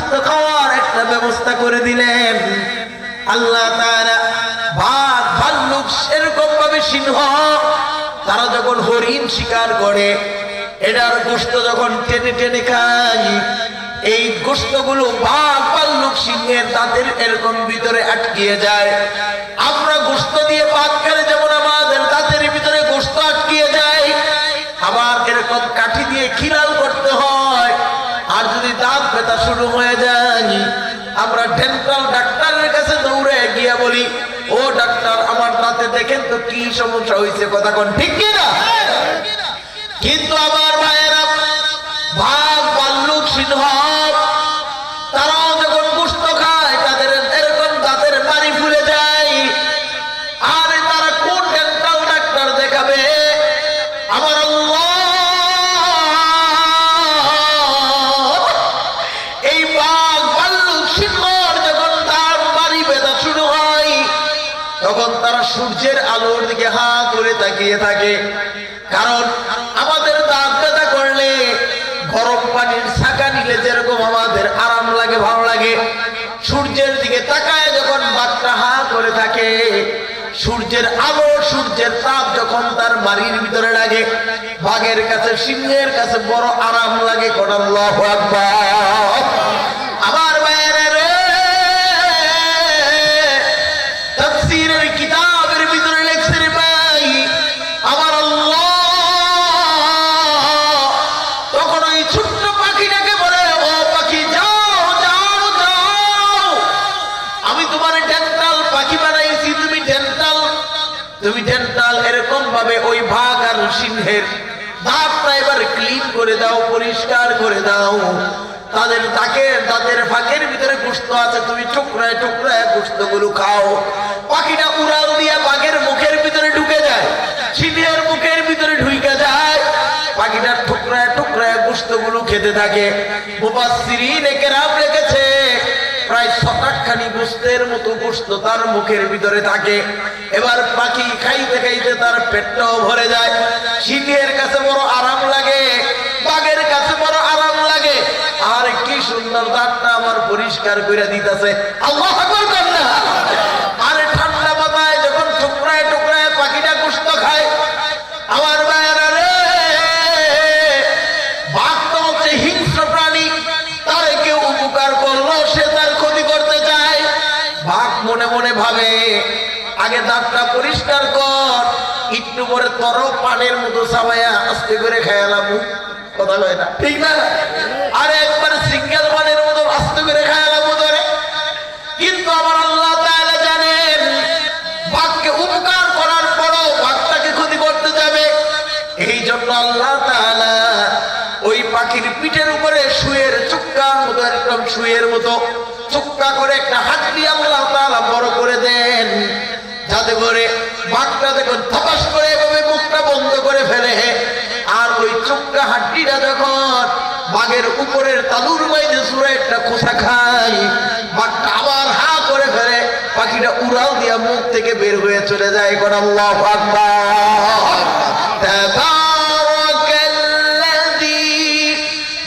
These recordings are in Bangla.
গোশত খাওয়ার একটা ব্যবস্থা করে দিলেন আল্লাহ তাআলা। বাঘ ভাল্লুক এরকম ভাবে সিংহ তারা যখন হরিণ শিকার করে এটার গোশত যখন টেনে টেনে খায়, এই গোশতগুলো বাঘ ভাল্লুক সিংহের দাঁতের এরকম ভিতরে আটকিয়ে যায়। আমরা গোশত দিয়ে ভাত খেলে যেমন আমাদের দাঁতের ভিতরে গোশত আটকিয়ে যায়, আবার এরকম কাঠি দিয়ে খিলাল করতে হয়। আর যদি দাঁত ব্যথা শুরু হয়ে যায়, আমরা ডেন্টাল ডাক্তারের কাছে দৌড়ে গিয়ে বলি, ও ডাক্তার আমার দাঁতে দেখেন তো কি সমস্যা হয়েছে, কথা কোন ঠিক কিনা? কিন্তু আমার ভাইয়েরা, বাঘ ভাল্লুক সিংহ তারাও যখন গোশত খায় তাদের এরকম দাঁতের মাড়ি ফুলে যায়। আর তারা কোন ডেন্টাল ডাক্তার দেখাবে? আমার আল্লাহ এই বাঘ ভাল্লুক সিংহর যখন দাঁত মাড়ি ব্যথা শুরু হয় তখন তারা সূর্যের আলোর দিকে হা করে তাকিয়ে থাকে। কারণ আমাদের দাঁত ব্যথা করলে গরম পানির ছাকা নিলে যেরকম আমাদের আরাম লাগে, ভালো লাগে, সূর্যের দিকে তাকায় যখন বাঘটা হা করে থাকে, সূর্যের আলো সূর্যের তাপ যখন তার বাড়ির ভিতরে লাগে, বাঘের কাছে সিংহের কাছে বড় আরাম লাগে। আল্লাহু আকবার। আমার ভাইয়েরা রে, তাফসীরের কিতাবের ভিতরে লেখছে রে ভাই, আমার আল্লাহ তখন ওই ছোট্ট পাখিটাকে বলে, ও পাখি যাও যাও যাও, আমি তোমার ডেন্টাল পাখি বানাইছি, তুমি ডেন্টাল এরকম ভাবে ওই বাঘ আর সিংহের দাঁতটা এবার ক্লিন করে দাও, পরিষ্কার করে দাও। তাদের দাঁতের ফাঁকের ভিতরে গোশত আছে, তুমি টুকরায় টুকরায় গোশতগুলো খাও। পাখিটা উড়াল দিয়া বাঘের মুখের ভিতরে ঢুকে যায়, সিংহের মুখের ভিতরে ঢুকে যায়, পাখিটার টুকরায় টুকরায় গোশতগুলো খেতে থাকে। মুফাসসিরিনে কেরাম লিখেছে প্রায় 7-8 খানি গোশতের মতো গোশত তার মুখের ভিতরে থাকে। এবার পাখি খাইতে খাইতে তার পেটটাও ভরে যায়। সিংহের কাছে বড় আরাম লাগে, বাঘের কাছে বড় আরাম লাগে। আর কি সুন্দর দাঁতটা আমার পরিষ্কার করে দিতেছে। আল্লাহু আকবার কান্না। আর ঠান্ডা বাতায় যখন টুকরায় টুকরায় পাখিটা গোশত খায়, আমার ভাইয়েরা রে, বাঘ তো হচ্ছে হিংস্র প্রাণী, তার কেউ উপকার করলো সে তার ক্ষতি করতে চায়। বাঘ মনে মনে ভাবে, আগে দাঁতটা পরিষ্কার কর, একটু পরে তোর পানের মতো সাবাইয়া আস্তে করে খেয়ালাম, কথা কয় না ঠিক না? আর একবার সিঙ্গেল পানের মতো আস্তে করে খেয়ালাম ধরে। কিন্তু আমার আল্লাহ তাআলা জানেন বাঘকে উপকার করার পরও বাঘটাকে ক্ষতি করতে যাবে। এই জন্য আল্লাহ তাআলা ওই পাখির পিঠের উপরে শুয়ের চুক্কার মতো, একদম শুয়ের মতো চুক্কা করে একটা হাড্ডি আল্লাহ তাআলা বড় করে দেন, যাতে করে বাঘটা দেখুন ধপাস করে এভাবে মুখটা বন্ধ করে ফেলে। আর ওই চুক্কা হাড্ডিটা যখন বাঘের উপরের তালুর মাইতে সুরে একটা খোসা খায়, বাঘটা আবার হা করে ফেলে, পাখিটা উড়াল দিয়া মুখ থেকে বের হয়ে চলে যায়। কোন আল্লাহু আকবার। তাবারাকাল্লাযী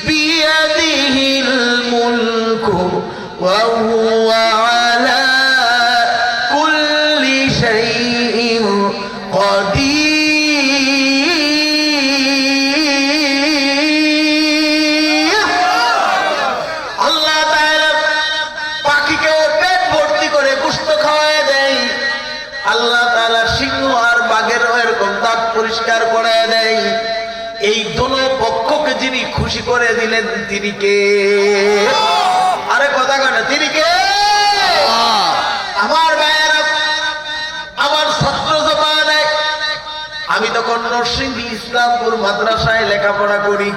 বিয়াদিহিল মুলকু ওয়া হুয়া আলা কুল্লি শাইইন কাদির। আল্লাহ তাআলা পাখিকে পেট ভর্তি করে গোশত খাওয়ায় দেয়। আল্লাহ তাআলা সিংহ আর বাঘের এরকম দাঁত পরিষ্কার করে দেয়। এই দোনো পক্ষকে যিনি খুশি করে দিলেন তিনি কে? আরে কথা কয় না, তিনি কে? আমার ভাইয়েরা, আমার ছাত্র জমানায় আমি তখন নরসিংদী ইসলামপুর মাদ্রাসায় লেখাপড়া করি।